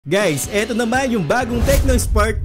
Guys, eto naman yung bagong Tecno Spark.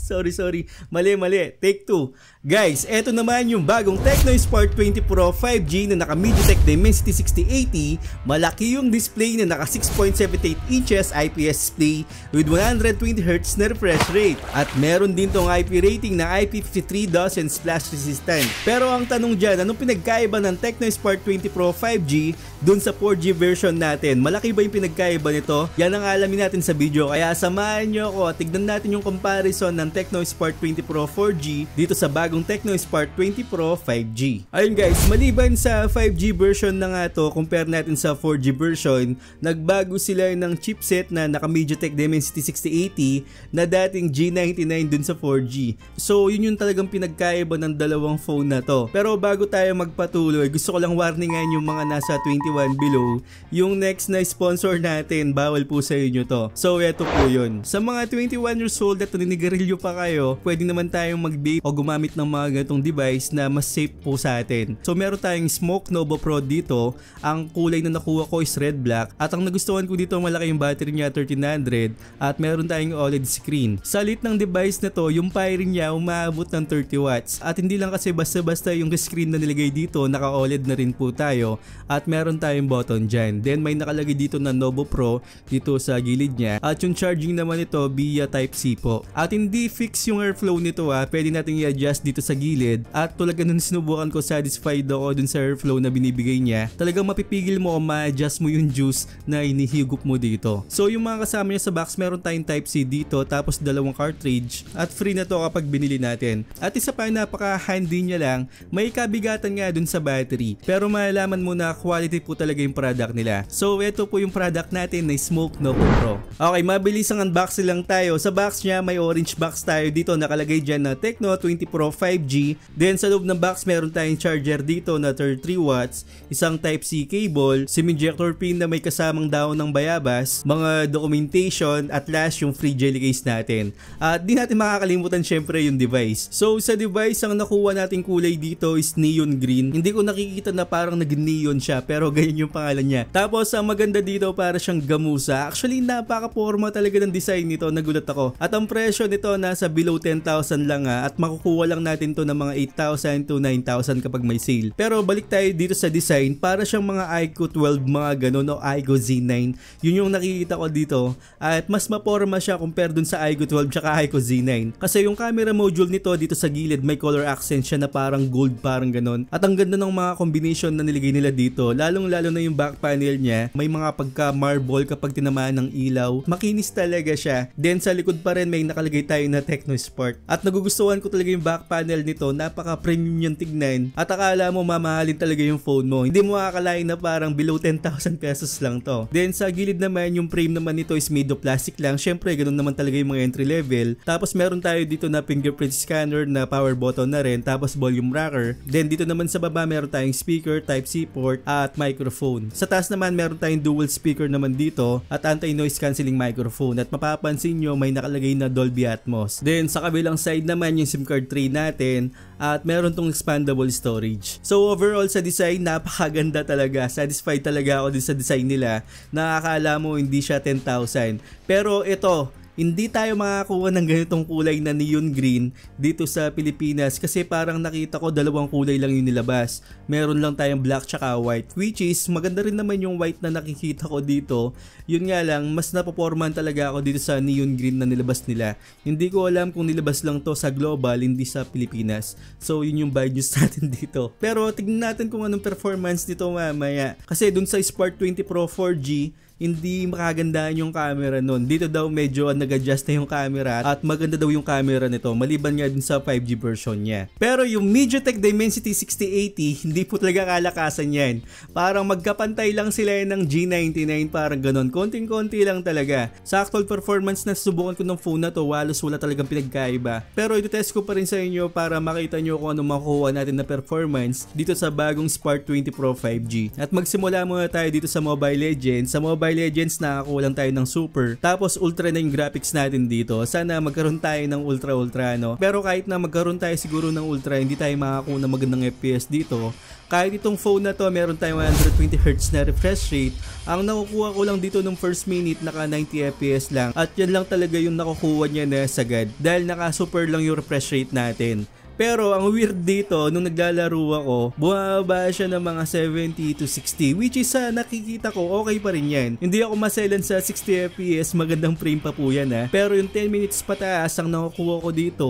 Sorry. Mali. Take 2. Guys, eto naman yung bagong Tecno Spark 20 Pro 5G na naka MediaTek Dimensity 6080. Malaki yung display na naka 6.78 inches IPS display with 120Hz na refresh rate. At meron din tong IP rating na IP53 DOS and splash resistant. Pero ang tanong dyan, anong pinagkaiba ng Tecno Spark 20 Pro 5G dun sa 4G version natin? Malaki ba yung pinagkaiba nito? Yan ang alamin natin sa video. Kaya samahan nyo ako at tignan natin yung comparison ng Tecno Spark 20 Pro 4G dito sa bagong Tecno Spark 20 Pro 5G. Ayun guys, maliban sa 5G version na nga to, compare natin sa 4G version, nagbago sila ng chipset na naka MediaTek Dimensity 6080 na dating G99 dun sa 4G. So yun yung talagang pinagkaiba ng dalawang phone na to. Pero bago tayo magpatuloy, gusto ko lang warningan yung mga nasa 21 below. Yung next na sponsor natin, bawal po sa inyo to. So eto po yun. Sa mga 21 years old at naninigarilyo pa kayo, pwede naman tayong mag-vape o gumamit ng mga ganitong device na mas safe po sa atin. So meron tayong Smoke Nova Pro dito. Ang kulay na nakuha ko is red black. At ang nagustuhan ko dito, malaki yung battery niya, 1300. At meron tayong OLED screen. Sa lit ng device na to, yung firing niya umaabot ng 30 watts. At hindi lang kasi basta-basta yung screen na nilagay dito, naka-OLED na rin po tayo. At meron tayong button dyan. Then may nakalagay dito na Nova Pro dito sa gilid niya. At yung charging naman ito via Type-C po. At hindi fix yung airflow nito pwede natin i-adjust dito sa gilid. At tulad ganun sinubukan ko, satisfied ako dun sa airflow na binibigay niya. Talagang mapipigil mo o ma-adjust mo yung juice na inihigup mo dito. So yung mga kasama niya sa box, meron tayong Type-C dito, tapos dalawang cartridge. At free na to kapag binili natin. At isa pa, napaka-handy niya lang, may kabigatan nga dun sa battery. Pero malalaman mo na quality po talaga yung product nila. So ito po yung product natin na Smoke Nova Pro. Okay, mabilis ang unboxing lang tayo. Sa box niya may orange box tayo dito, nakalagay dyan na Tecno 20 Pro 5G. Then sa loob ng box meron tayong charger dito na 33 watts, isang Type-C cable, SIM ejector pin na may kasamang daon ng bayabas, mga documentation, at last yung free jelly case natin. At di natin makakalimutan syempre yung device. So sa device, ang nakuha nating kulay dito is neon green. Hindi ko nakikita na parang nag-neon siya, pero ganyan yung pangalan niya. Tapos ang maganda dito, para siyang gamusa. Actually napaka-forma talaga ng design nito, nagulat ako. At ang presyo nito nasa below 10,000 lang at makukuha lang natin to ng mga 8,000 to 9,000 kapag may sale. Pero balik tayo dito sa design, para siyang mga iQOO 12 mga ganun o iQOO Z9. Yun yung nakikita ko dito. At mas maporma siya compare dun sa iQOO 12 tsaka iQOO Z9. Kasi yung camera module nito dito sa gilid, may color accent siya na parang gold, parang ganun. At ang ganda ng mga combination na nilagay nila dito, lalong lalo na yung back panel niya, may mga pagka marble kapag tinamaan ng ilaw. Makinis talaga siya. Then sa likod pa rin may nakalagay tayo na Tecno Spark. At nagugustuhan ko talaga yung back panel nito, napaka-premium yung tignan. At akala mo mamahalin talaga yung phone mo. Hindi mo akalain na parang below 10,000 pesos lang to. Then sa gilid naman, yung frame naman nito is made of plastic lang. Syempre, ganun naman talaga yung mga entry level. Tapos meron tayo dito na fingerprint scanner na power button na rin. Tapos volume rocker. Then dito naman sa baba, meron tayong speaker, Type-C port, at microphone. Sa taas naman, meron tayong dual speaker naman dito at anti-noise cancelling microphone. At mapapansin nyo, may nakalagay na Dolby Atmos. Then sa kabilang side naman, yung SIM card tray natin. At meron tong expandable storage. So overall sa design, napakaganda talaga. Satisfied talaga ako din sa design nila. Nakakala mo hindi siya 10,000. Pero ito, hindi tayo makakuha ng ganitong kulay na neon green dito sa Pilipinas kasi parang nakita ko dalawang kulay lang yung nilabas. Meron lang tayong black tsaka white, which is maganda rin naman yung white na nakikita ko dito. Yun nga lang, mas napoporman talaga ako dito sa neon green na nilabas nila. Hindi ko alam kung nilabas lang to sa global, hindi sa Pilipinas. So yun yung bad news natin dito. Pero tignan natin kung anong performance nito mamaya. Kasi dun sa Spark 20 Pro 4G, hindi makagandaan yung camera nun. Dito daw medyo nag-adjust na yung camera at maganda daw yung camera nito maliban nga din sa 5G version niya. Pero yung MediaTek Dimensity 6080, hindi po talaga kalakasan yan. Parang magkapantay lang sila ng G99, parang ganon. Konting-konti lang talaga. Sa actual performance na subukan ko ng phone na to, walos wala talagang pinagkaiba. Pero ito-test ko pa rin sa inyo para makita nyo kung ano makukuha natin na performance dito sa bagong Spark 20 Pro 5G. At magsimula muna tayo dito sa Mobile Legends. Sa Mobile Mobile Legends nakakuha lang tayo ng super. Tapos ultra na yung graphics natin dito. Sana magkaroon tayo ng ultra no. Pero kahit na magkaroon tayo siguro ng ultra, hindi tayo makakuha ng magandang FPS dito. Kahit itong phone na to, meron tayong 120Hz na refresh rate. Ang nakukuha ko lang dito nung first minute, naka 90 FPS lang. At yan lang talaga yung nakukuha niya na sagad. Dahil naka super lang yung refresh rate natin. Pero ang weird dito, nung naglalaro ako, bumaba siya ng mga 70 to 60, which is nakikita ko okay pa rin yan. Hindi ako maselan sa 60 FPS, magandang frame pa po yan ha. Pero yung 10 minutes pataas ang nakukuha ko dito,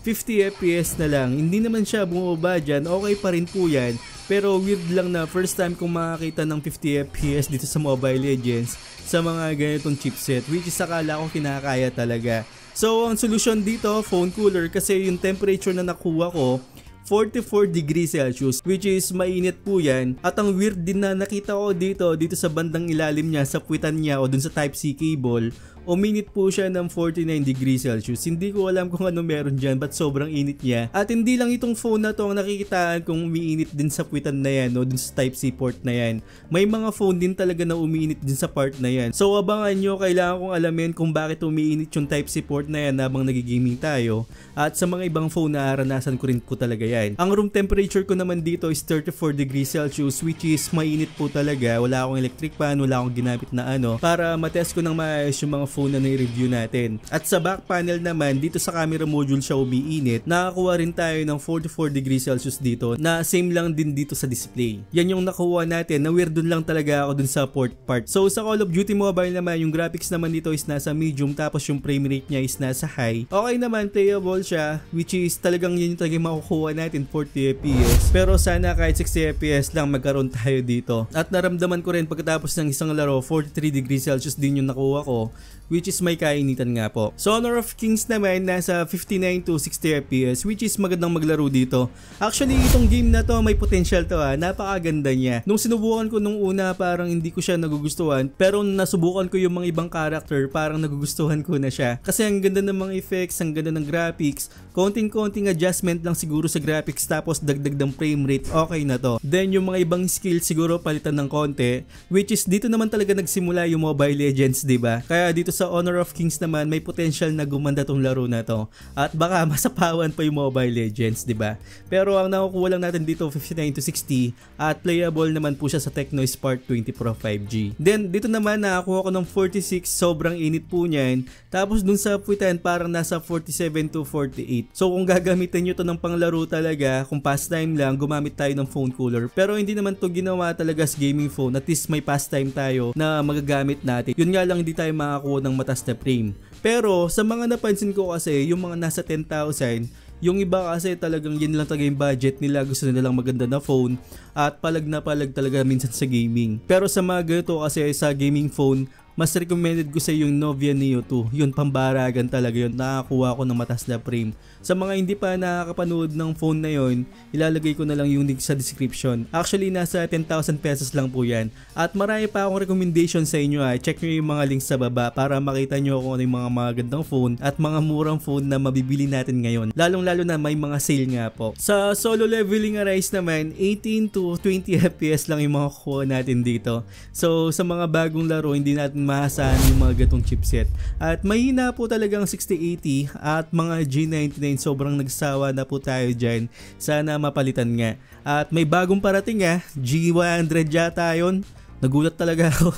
50 FPS na lang. Hindi naman siya bumaba dyan, okay pa rin po yan. Pero weird lang na first time kong makakita ng 50 FPS dito sa Mobile Legends sa mga ganitong chipset, which is akala ko kinakaya talaga. So ang solusyon dito, phone cooler, kasi yung temperature na nakuha ko 44 degrees Celsius, which is mainit po yan. At ang weird din na nakita ko dito sa bandang ilalim niya, sa puwitan niya o dun sa Type-C cable, uminit po siya ng 49 degrees Celsius. Hindi ko alam kung ano meron dyan, but sobrang init niya. At hindi lang itong phone na to ang nakikitaan kung umiinit din sa puwitan na yan o dun sa Type-C port na yan. May mga phone din talaga na umiinit din sa part na yan. So abangan nyo, kailangan kong alamin kung bakit umiinit yung Type-C port na yan habang nagigaming tayo. At sa mga ibang phone na aranasan ko rin po talaga yan. Ang room temperature ko naman dito is 34 degrees Celsius, which is mainit po talaga. Wala akong electric fan, wala akong ginamit na para matest ko ng maayos yung mga phone na na-review natin. At sa back panel naman, dito sa camera module siya umiinit. Nakakuha rin tayo ng 44 degrees Celsius dito, na same lang din dito sa display. Yan yung nakuha natin, na weird dun lang talaga ako dun sa port part. So sa Call of Duty Mobile naman, yung graphics naman dito is nasa medium, tapos yung frame rate niya is nasa high. Okay naman, playable siya, which is talagang yun yung talagang makukuha natin, 40 FPS. Pero sana kahit 60 FPS lang magkaroon tayo dito. At naramdaman ko rin pagkatapos ng isang laro, 43 degrees Celsius din yung nakuha ko, which is may kainitan nga po. So Honor of Kings naman nasa 59 to 60 FPS, which is magandang maglaro dito. Actually itong game na to may potential to napakaganda niya. Nung sinubukan ko nung una, parang hindi ko siya nagugustuhan, pero nung nasubukan ko yung mga ibang character, parang nagugustuhan ko na siya. Kasi ang ganda ng mga effects, ang ganda ng graphics, konting-konting adjustment lang siguro sa graphics, tapos dagdag ng frame rate, okay na to. Then yung mga ibang skills siguro palitan ng konti, which is dito naman talaga nagsimula yung Mobile Legends, diba? Kaya dito sa Honor of Kings naman may potential na gumanda tong laro na to. At baka masapawan pa yung Mobile Legends, diba? Pero ang nakukuha lang natin dito 59 to 60 at playable naman po siya sa Tecno Spark 20 Pro 5G. Then dito naman nakakuha ko ng 46, sobrang init po niyan. Tapos dun sa puwitan parang nasa 47 to 48. So kung gagamitin nyo to ng panglaro talaga, kung pastime lang, gumamit tayo ng phone cooler. Pero hindi naman to ginawa talaga as gaming phone. At least may pastime tayo na magagamit natin. Yun nga lang, hindi tayo makakuha ng matas na frame. Pero sa mga napansin ko kasi, yung mga nasa 10,000, yung iba kasi talagang yun lang talaga yung budget nila, gusto nila lang maganda na phone at palag na palag talaga minsan sa gaming. Pero sa mga ganito kasi sa gaming phone, mas recommended ko sa yung Nova Neo 2. Yun, pambaragan talaga yun. Nakakuha ko ng matas na frame. Sa mga hindi pa nakakapanood ng phone na yun, ilalagay ko na lang yung link sa description. Actually, nasa 10,000 pesos lang po yan. At marami pa akong recommendation sa inyo. Check nyo yung mga links sa baba para makita nyo kung ano yung mga magandang phone at mga murang phone na mabibili natin ngayon. Lalong-lalo na may mga sale nga po. Sa solo leveling Arise naman, 18 to 20 FPS lang yung mga kuha natin dito. So, sa mga bagong laro, hindi natin maasahan yung mga gatong chipset. At mahina po talagang 6080 at mga G99, sobrang nagsawa na po tayo dyan. Sana mapalitan nga. At may bagong parating G100 yata yun. Nagulat talaga ako.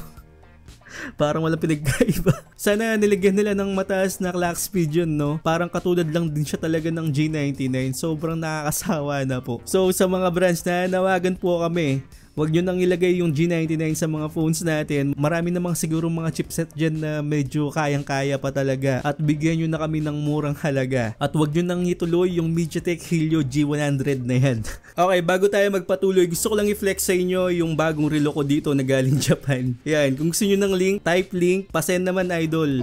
Parang walang pinagkaiba. Sana nilagyan nila ng mataas na clock speed yun, no? Parang katulad lang din siya talaga ng G99. Sobrang nakakasawa na po. So sa mga brands na nawagan po kami, huwag nyo nang ilagay yung G99 sa mga phones natin. Marami namang siguro mga chipset dyan na medyo kayang-kaya pa talaga. At bigyan nyo na kami ng murang halaga. At huwag nyo nang ituloy yung MediaTek Helio G100 na yan. Okay, bago tayo magpatuloy, gusto ko lang i-flex sa inyo yung bagong relo ko dito na galing Japan. Yan, kung gusto nyo ng link, type link, pasend naman idol.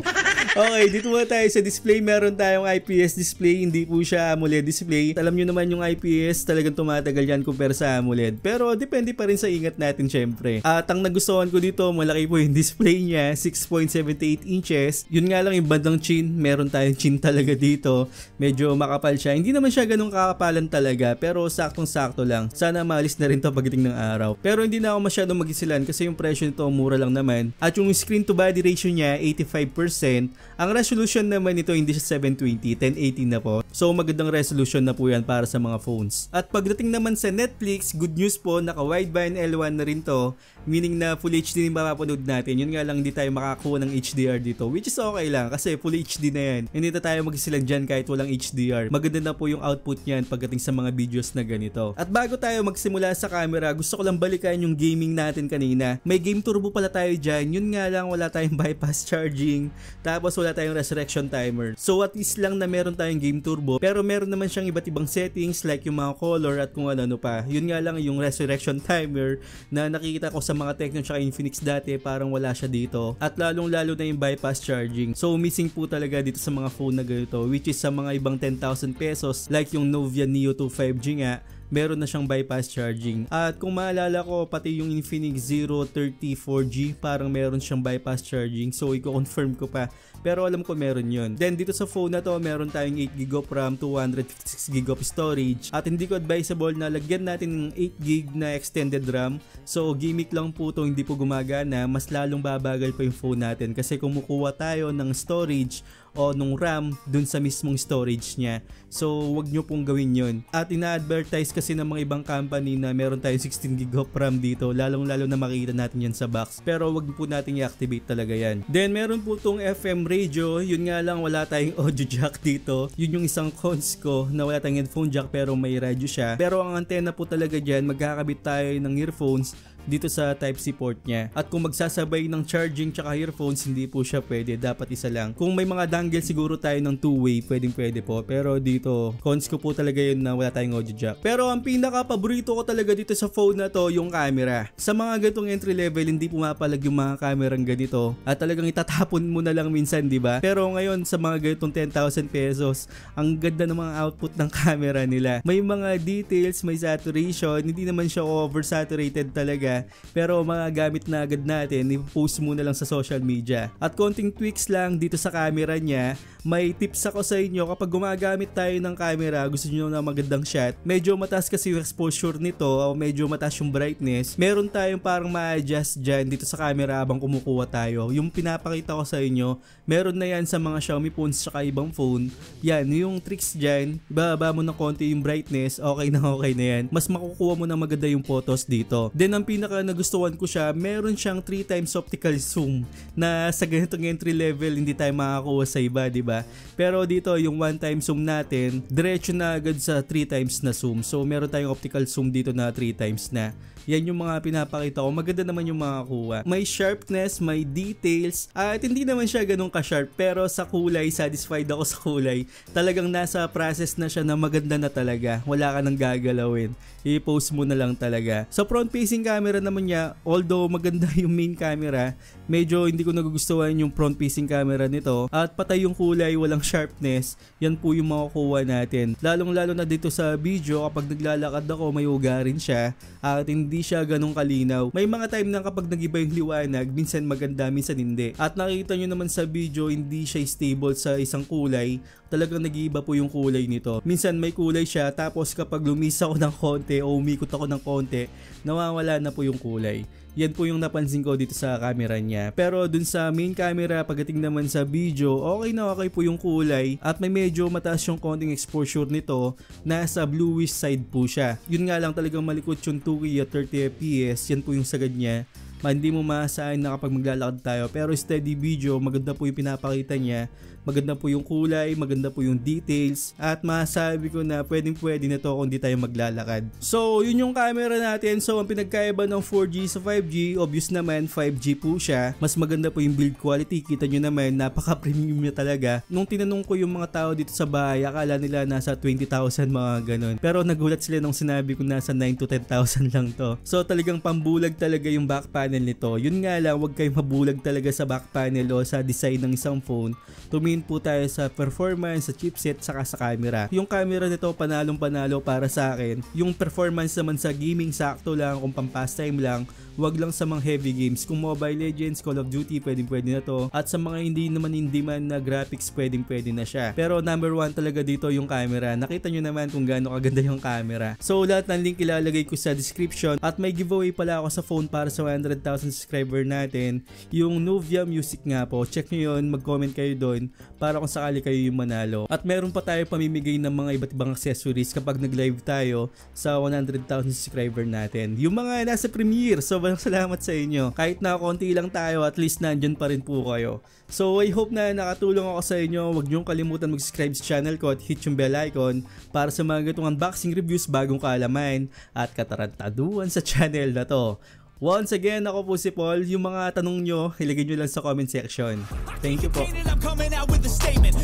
Okay, dito muna tayo sa display. Meron tayong IPS display, hindi po siya AMOLED display. Alam nyo naman yung IPS, talagang tumatagal yan compare sa AMOLED. Pero depende pa rin sa ingat natin syempre. At ang nagustuhan ko dito, malaki po yung display niya, 6.78 inches. Yun nga lang yung bandang chin, meron tayong chin talaga dito. Medyo makapal siya. Hindi naman siya ganun kakapalan talaga, pero saktong-sakto lang. Sana maalis na rin to pagdating ng araw. Pero hindi na ako masyadong mag-isilan kasi yung presyo nito mura lang naman. At yung screen to body ratio niya, 85%. Ang resolution naman nito hindi siya 720, 1080 na po. So magandang resolution na po yan para sa mga phones. At pagdating naman sa Netflix, good news po, naka wideband L1 na rin to. Meaning na Full HD din mapapanood natin. Yun nga lang hindi tayo makakuha ng HDR dito, which is okay lang kasi Full HD na yan. Hindi na tayo mag-isilan dyan kahit walang HDR. Maganda na po yung output niyan pagdating sa mga videos na ganito. At bago tayo magsimula sa camera, gusto ko lang balikan yung gaming natin kanina. May game turbo pala tayo dyan. Yun nga lang wala tayong bypass charging. Tapos wala tayong resurrection timer. So at least lang na meron tayong game turbo. Pero meron naman siyang iba't ibang settings like yung mga color at kung ano pa. Yun nga lang yung resurrection timer na nakikita ko sa mga Tecno at Infinix dati, parang wala siya dito. At lalong lalo na yung bypass charging. So missing po talaga dito sa mga phone na ganito, which is sa mga ibang 10,000 pesos like yung Novia Neo 2 5G nga, meron na siyang bypass charging. At kung maalala ko, pati yung Infinix Zero 30 4G, parang meron siyang bypass charging. So i-confirm ko pa. Pero alam ko meron yun. Then dito sa phone na to, meron tayong 8GB of RAM, 256GB of storage. At hindi ko advisable na lagyan natin ng 8GB na extended RAM. So gimmick lang po to, hindi po gumagana. Mas lalong babagal pa yung phone natin kasi kumukuha tayo ng storage o nung RAM dun sa mismong storage niya. So wag nyo pong gawin yun. At ina-advertise kasi ng mga ibang company na meron tayong 16GB of RAM dito, lalong lalo na makikita natin yan sa box. Pero wag po natin i-activate talaga yan. Then meron po tong FM radio. Yun nga lang wala tayong audio jack dito. Yun yung isang cons ko na wala tayong headphone jack pero may radio siya. Pero ang antena po talaga dyan, magkakabit tayo ng earphones dito sa Type-C port niya. At kung magsasabay ng charging tsaka earphones, hindi po siya pwede, dapat isa lang. Kung may mga dangle siguro tayo ng two-way, pwede po. Pero dito, cons ko po talaga yun na wala tayong audio jack. Pero ang pinaka paborito ko talaga dito sa phone na to, yung camera. Sa mga ganitong entry level, hindi pumapalag yung mga kamerang ganito. At talagang itatapon mo na lang minsan, di ba? Pero ngayon, sa mga ganitong 10,000 pesos, ang ganda ng mga output ng camera nila. May mga details, may saturation, hindi naman siya oversaturated talaga. Pero magagamit na agad natin, i-post muna lang sa social media. At konting tweaks lang dito sa camera niya. May tips ako sa inyo kapag gumagamit tayo ng camera, gusto niyo na magandang shot, medyo mataas kasi yung exposure nito o medyo mataas yung brightness, meron tayong parang ma-adjust dyan dito sa camera habang kumukuha tayo. Yung pinapakita ko sa inyo, meron na yan sa mga Xiaomi phones tsaka ibang phone. Yan, yung tricks dyan, bababa mo ng konti yung brightness, okay na yan. Mas makukuha mo na maganda yung photos dito. Then ang pinaka nagustuhan ko siya, meron siyang 3x optical zoom na sa ganitong entry level hindi tayo makakuha sa iba, di ba? Pero dito yung 1x zoom natin, diretso na agad sa 3x na zoom. So meron tayong optical zoom dito na 3x na. Yan yung mga pinapakita ko. Maganda naman yung mga kuha. May sharpness, may details. At hindi naman siya ganun ka-sharp. Pero sa kulay, satisfied ako sa kulay. Talagang nasa process na siya na maganda na talaga. Wala ka nang gagalawin. I-post mo na lang talaga. Sa front-facing camera naman niya, although maganda yung main camera, medyo hindi ko nagugustuhan yung front-facing camera nito. At patay yung kulay, walang sharpness. Yan po yung makukuha natin. Lalong-lalo na dito sa video, kapag naglalakad ako, may uga rin siya. At hindi siya ganun kalinaw. May mga time na kapag nag-iba yung liwanag, minsan maganda, minsan hindi. At nakita nyo naman sa video, hindi siya stable sa isang kulay. Talagang nag-iiba po yung kulay nito. Minsan may kulay siya, tapos kapag lumisa ako ng konti o umikot ako ng konti, nawawala na po yung kulay. Yan po yung napansin ko dito sa camera niya. Pero dun sa main camera, pagdating naman sa video, okay na okay po yung kulay. At may medyo mataas yung konting exposure nito. Nasa bluish side po siya. Yun nga lang talagang malikot yung 2K at 30fps. Yan po yung sagad niya. Hindi mo maasahan na kapag maglalakad tayo. Pero steady video, maganda po yung pinapakita niya. Maganda po yung kulay, maganda po yung details. At masasabi ko na pwedeng pwede na to kung di tayo maglalakad. So yun yung camera natin. So ang pinagkaiba ng 4G sa 5G, obvious naman 5G po siya. Mas maganda po yung build quality. Kita nyo naman, napaka-premium niya talaga. Nung tinanong ko yung mga tao dito sa bahay, akala nila nasa 20,000 mga ganun. Pero nagulat sila nung sinabi ko nasa 9 to 10,000 lang to. So talagang pambulag talaga yung back panel panel nito. Yun nga lang, huwag kayong mabulag talaga sa back panel o sa design ng isang phone. Tumingin po tayo sa performance, sa chipset, saka sa camera. Yung camera nito panalong panalo para sa akin. Yung performance naman sa gaming sakto lang, kung pang-pastime lang, wag lang sa mga heavy games. Kung Mobile Legends, Call of Duty, pwede na to. At sa mga hindi naman in demand na graphics, pwede na siya. Pero number 1 talaga dito yung camera. Nakita nyo naman kung gaano kaganda yung camera. So lahat ng link ilalagay ko sa description. At may giveaway pala ako sa phone para sa 100,000 subscriber natin. Yung Nuvia Music nga po. Check nyo yun, mag-comment kayo doon para kung sakali kayo yung manalo. At meron pa tayo pamimigay ng mga iba't ibang accessories kapag nag-live tayo sa 100,000 subscriber natin. Yung mga nasa premiere, so salamat sa inyo. Kahit na konti lang tayo, at least nandyan pa rin po kayo. So I hope na nakatulong ako sa inyo. Huwag niyong kalimutan mag-subscribe sa channel ko at hit yung bell icon para sa mga ganitong unboxing reviews, bagong kaalaman at katarantaduhan sa channel na to. Once again, ako po si Paul. Yung mga tanong nyo, ilagay nyo lang sa comment section. Thank you po.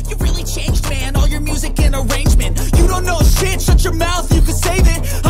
You really changed, man. All your music and arrangement. You don't know shit, shut your mouth, you can save it.